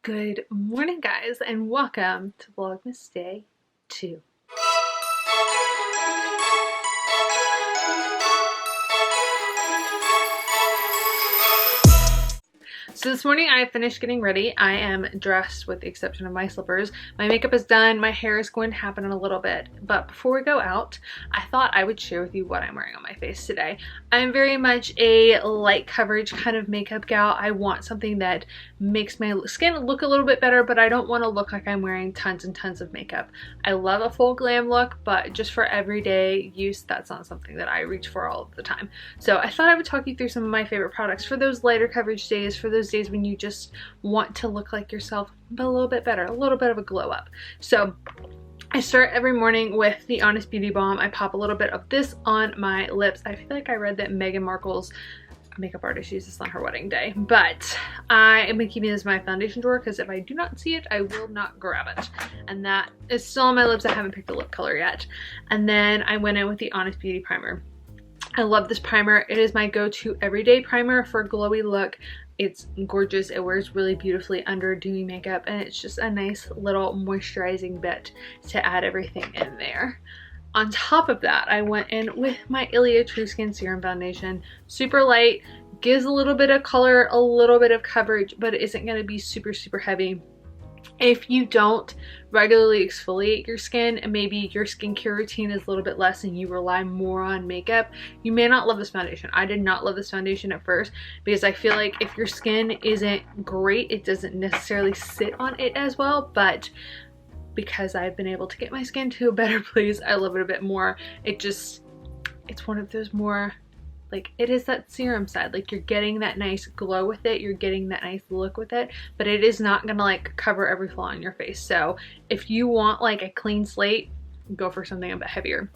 Good morning, guys, and welcome to Vlogmas Day 2. So this morning I finished getting ready. I am dressed with the exception of my slippers. My makeup is done. My hair is going to happen in a little bit. But before we go out, I thought I would share with you what I'm wearing on my face today. I'm very much a light coverage kind of makeup gal. I want something that makes my skin look a little bit better, but I don't want to look like I'm wearing tons and tons of makeup. I love a full glam look, but just for everyday use, that's not something that I reach for all of the time. So I thought I would talk you through some of my favorite products for those lighter coverage days, for those days when you just want to look like yourself, but a little bit better, a little bit of a glow up. So I start every morning with the Honest Beauty Balm. I pop a little bit of this on my lips. I feel like I read that Meghan Markle's makeup artist used this on her wedding day, but I am keeping this in my foundation drawer because if I do not see it, I will not grab it. And that is still on my lips. I haven't picked a lip color yet. And then I went in with the Honest Beauty Primer. I love this primer. It is my go-to everyday primer for a glowy look. It's gorgeous. It wears really beautifully under doing makeup, and it's just a nice little moisturizing bit to add everything in there. On top of that, I went in with my Ilia True Skin Serum Foundation. Super light, gives a little bit of color, a little bit of coverage, but it isn't going to be super, super heavy. If you don't regularly exfoliate your skin and maybe your skincare routine is a little bit less and you rely more on makeup, you may not love this foundation. I did not love this foundation at first because I feel like if your skin isn't great, it doesn't necessarily sit on it as well, but because I've been able to get my skin to a better place, I love it a bit more. It's one of those more, like, it is that serum side. Like, you're getting that nice glow with it, you're getting that nice look with it, but it is not gonna like cover every flaw in your face. So if you want like a clean slate, go for something a bit heavier.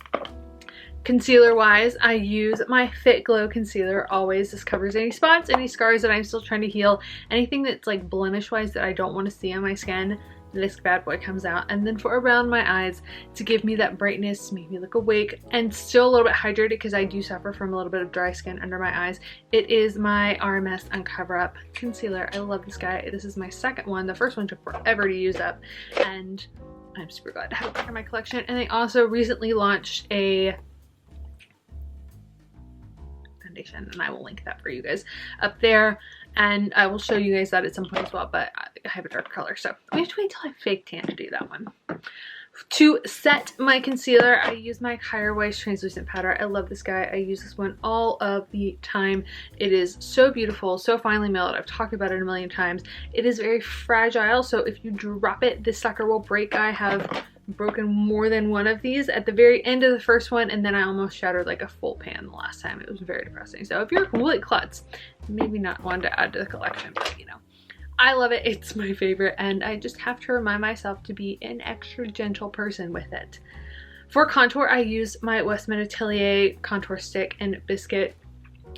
Concealer wise, I use my Fitglow Concealer always. This covers any spots, any scars that I'm still trying to heal, anything that's like blemish wise that I don't want to see on my skin. This bad boy comes out. And then for around my eyes, to give me that brightness, make me look awake and still a little bit hydrated because I do suffer from a little bit of dry skin under my eyes, it is my RMS Uncover Up Concealer. I love this guy. This is my second one. The first one took forever to use up, and I'm super glad to have it back in my collection. And they also recently launched a foundation, and I will link that for you guys up there, and I will show you guys that at some point as well, but I have a dark color, so I have to wait till I fake tan to do that one. To set my concealer, I use my Kjaer Weis Transluscent powder. I love this guy. I use this one all of the time. It is so beautiful, so finely milled. I've talked about it a million times. It is very fragile, so if you drop it, this sucker will break. I have broken more than one of these at the very end of the first one, and then I almost shattered like a full pan the last time. It was very depressing. So if you're woolly klutz, maybe not one to add to the collection, but you know, I love it. It's my favorite, and I just have to remind myself to be an extra gentle person with it. For contour, I use my Westman Atelier contour stick in Biscuit.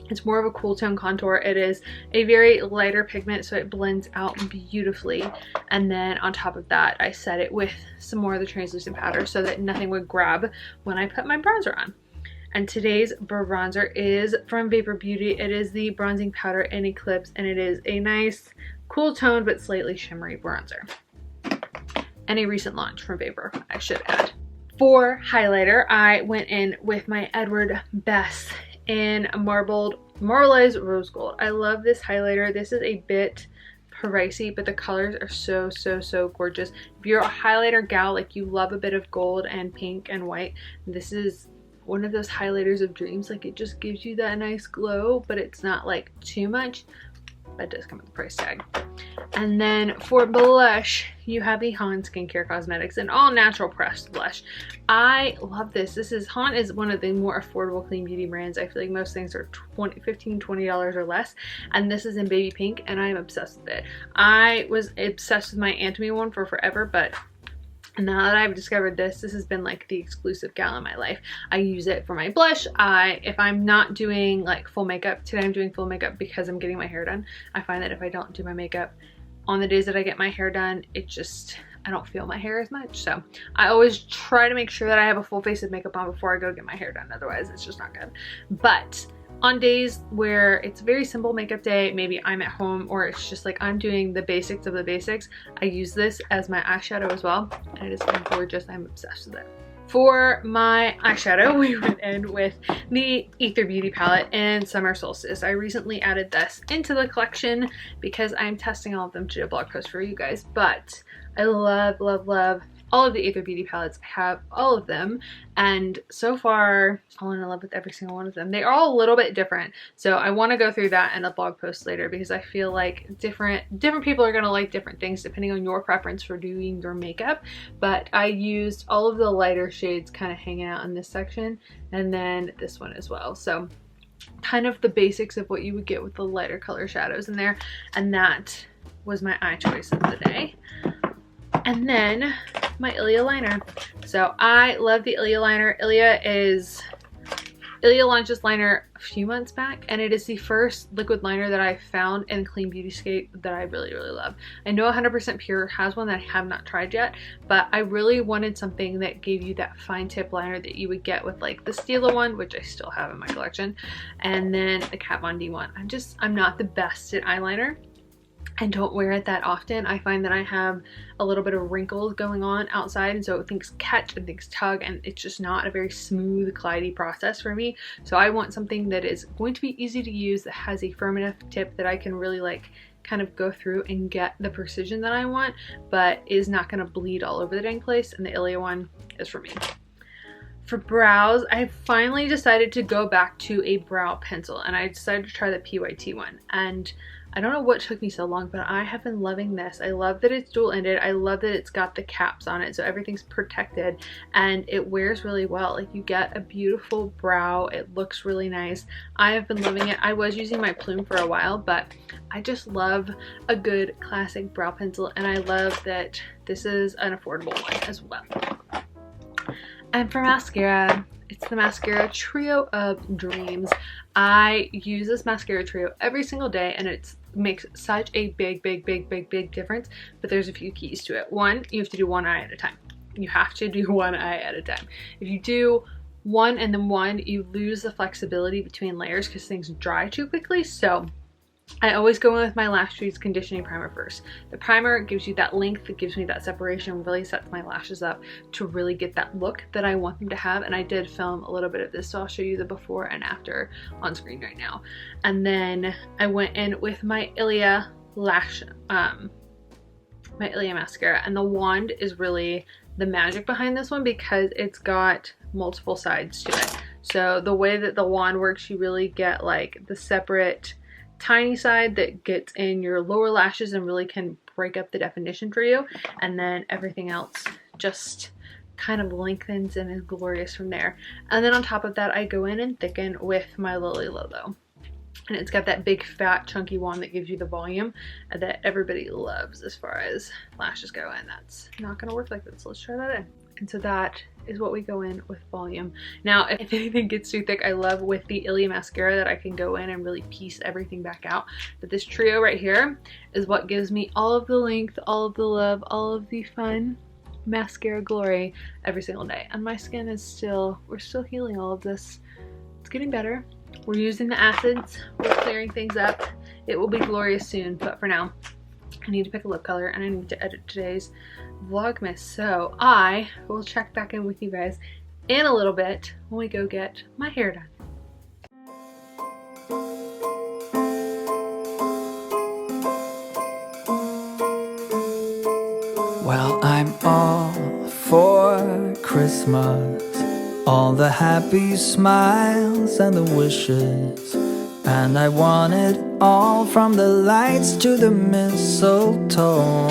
It's more of a cool tone contour. It is a very lighter pigment, so it blends out beautifully. And then on top of that, I set it with some more of the translucent powder so that nothing would grab when I put my bronzer on. And today's bronzer is from Vapour Beauty. It is the bronzing powder in Eclipse, and it is a nice cool tone but slightly shimmery bronzer. And a recent launch from Vapour, I should add. For highlighter, I went in with my Edward Bess in Marbleized Rose Gold. I love this highlighter. This is a bit pricey, but the colors are so, so, so gorgeous. If you're a highlighter gal, like you love a bit of gold and pink and white, this is one of those highlighters of dreams. Like, it just gives you that nice glow, but it's not like too much. That does come with a price tag. And then for blush, you have the Han Skincare Cosmetics, an all natural pressed blush. I love this. Han is one of the more affordable clean beauty brands. I feel like most things are $15, $20 or less, and this is in baby pink, and I'm obsessed with it. I was obsessed with my Atomy one for forever, but now that I've discovered this has been like the exclusive gal in my life. I use it for my blush. If I'm not doing like full makeup, today I'm doing full makeup because I'm getting my hair done. I find that if I don't do my makeup on the days that I get my hair done, I don't feel my hair as much. So I always try to make sure that I have a full face of makeup on before I go get my hair done. Otherwise, it's just not good. But On days where it's a very simple makeup day, maybe I'm at home or it's just like I'm doing the basics of the basics, I use this as my eyeshadow as well, and it is gorgeous. I'm obsessed with it. For my eyeshadow, we went in with the Aether Beauty Palette in Summer Solstice. I recently added this into the collection because I'm testing all of them to do a blog post for you guys, but I love, love, love all of the Aether Beauty palettes. I have all of them, and so far I'm in love with every single one of them. They are all a little bit different, so I want to go through that in a blog post later because I feel like different people are going to like different things depending on your preference for doing your makeup. But I used all of the lighter shades kind of hanging out in this section, and then this one as well. So kind of the basics of what you would get with the lighter color shadows in there, and that was my eye choice of the day. And then my Ilia liner. So I love the Ilia liner. Ilia launched this liner a few months back, and it is the first liquid liner that I found in Clean Beautyscape that I really, really love. I know 100% Pure has one that I have not tried yet, but I really wanted something that gave you that fine tip liner that you would get with like the Stila one, which I still have in my collection, and then the Kat Von D one. I'm not the best at eyeliner. I don't wear it that often. I find that I have a little bit of wrinkles going on outside, and so things catch and things tug, and it's just not a very smooth, glidey process for me. So I want something that is going to be easy to use, that has a firm enough tip that I can really like kind of go through and get the precision that I want, but is not going to bleed all over the dang place, and the Ilia one is for me. For brows, I finally decided to go back to a brow pencil, and I decided to try the PYT one, and I don't know what took me so long, but I have been loving this. I love that it's dual-ended. I love that it's got the caps on it, so everything's protected, and it wears really well. Like, you get a beautiful brow. It looks really nice. I have been loving it. I was using my Plume for a while, but I just love a good classic brow pencil, and I love that this is an affordable one as well. And for mascara, it's the Mascara Trio of Dreams. I use this mascara trio every single day, and it makes such a big difference, but there's a few keys to it. One, you have to do one eye at a time. You have to do one eye at a time. If you do one and then one, you lose the flexibility between layers because things dry too quickly. So I always go in with my Lashfood's conditioning primer first. The primer gives you that length, it gives me that separation, really sets my lashes up to really get that look that I want them to have. And I did film a little bit of this, so I'll show you the before and after on screen right now. And then I went in with my Ilia my Ilia mascara, and the wand is really the magic behind this one because it's got multiple sides to it. So the way that the wand works, you really get like the separate tiny side that gets in your lower lashes and really can break up the definition for you, and then everything else just kind of lengthens and is glorious from there. And then on top of that, I go in and thicken with my Lily Lolo, and it's got that big fat chunky wand that gives you the volume that everybody loves as far as lashes go, and that's not gonna work like this. Let's try that in. And so that is what we go in with volume. Now, if anything gets too thick, I love with the Ilia mascara that I can go in and really piece everything back out. But this trio right here is what gives me all of the length, all of the love, all of the fun mascara glory every single day. And my skin is we're still healing all of this. It's getting better. We're using the acids, we're clearing things up. It will be glorious soon, but for now, I need to pick a lip color and I need to edit today's Vlogmas. So I will check back in with you guys in a little bit when we go get my hair done. Well, I'm all for Christmas, all the happy smiles and the wishes, and I want it all, from the lights to the mistletoe.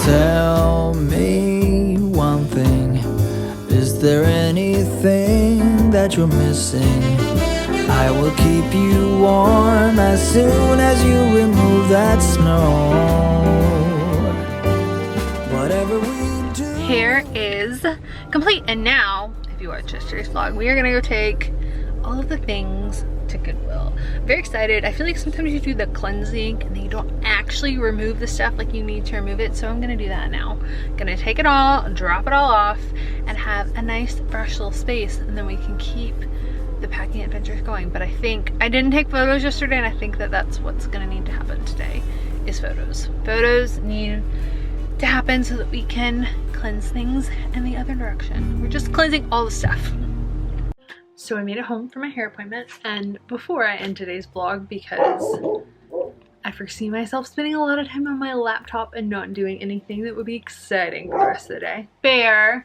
Tell me one thing, is there anything that you're missing? I will keep you warm as soon as you remove that snow. Whatever we do. Hair is complete, and now, if you watch yesterday's vlog, we are gonna go take all of the things to Goodwill. very excited. I feel like sometimes you do the cleansing and then you don't actually remove the stuff like you need to remove it. So I'm gonna do that now. I'm gonna take it all, drop it all off, and have a nice fresh little space, and then we can keep the packing adventures going. But I think I didn't take photos yesterday, and I think that that's what's gonna need to happen today is photos. Photos need to happen so that we can cleanse things in the other direction. We're just cleansing all the stuff. So I made it home for my hair appointment, and before I end today's vlog, because I foresee myself spending a lot of time on my laptop and not doing anything that would be exciting for the rest of the day, I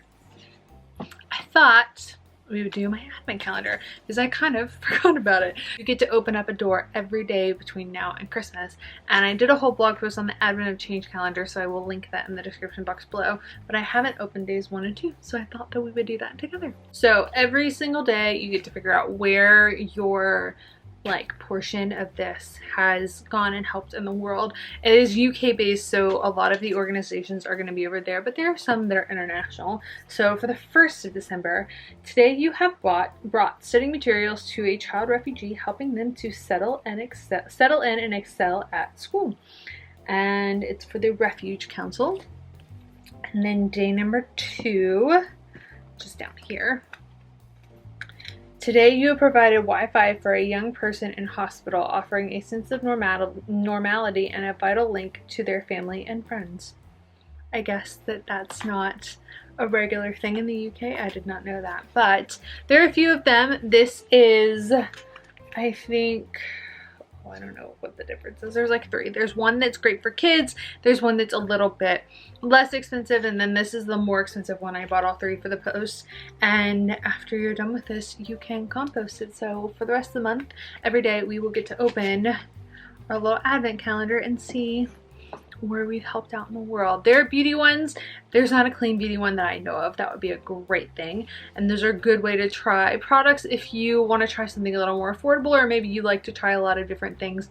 thought we would do my advent calendar because I kind of forgot about it. You get to open up a door every day between now and Christmas, and I did a whole blog post on the Advent of Change calendar, so I will link that in the description box below, but I haven't opened days 1 and 2, so I thought that we would do that together. So every single day you get to figure out where your portion of this has gone and helped in the world. It is UK based, so a lot of the organizations are going to be over there, but there are some that are international. So for the 1st of December, today you have brought studying materials to a child refugee, helping them to settle in and excel at school. And it's for the Refuge Council. And then day number 2, just down here. Today you have provided Wi-Fi for a young person in hospital, offering a sense of normality and a vital link to their family and friends. I guess that's not a regular thing in the UK. I did not know that, but there are a few of them. This is, I think, I don't know what the difference is. There's like 3. There's one that's great for kids, there's one that's a little bit less expensive, and then this is the more expensive one. I bought all 3 for the post, and after you're done with this you can compost it. So for the rest of the month, every day we will get to open our little advent calendar and see where we've helped out in the world. There are beauty ones. There's not a clean beauty one that I know of. That would be a great thing, and those are a good way to try products if you want to try something a little more affordable, or maybe you like to try a lot of different things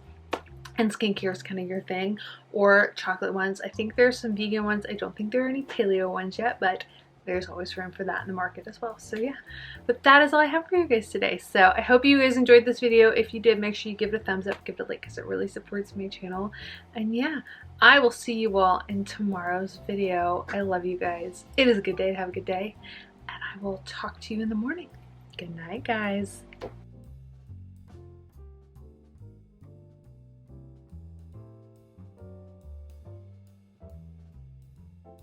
and skincare is kind of your thing, or chocolate ones. I think there's some vegan ones. I don't think there are any paleo ones yet, but there's always room for that in the market as well. So yeah, but that is all I have for you guys today. So I hope you guys enjoyed this video. If you did, make sure you give it a thumbs up, give it a like, because it really supports my channel. And yeah, I will see you all in tomorrow's video. I love you guys. It is a good day to have a good day, and I will talk to you in the morning. Good night, guys.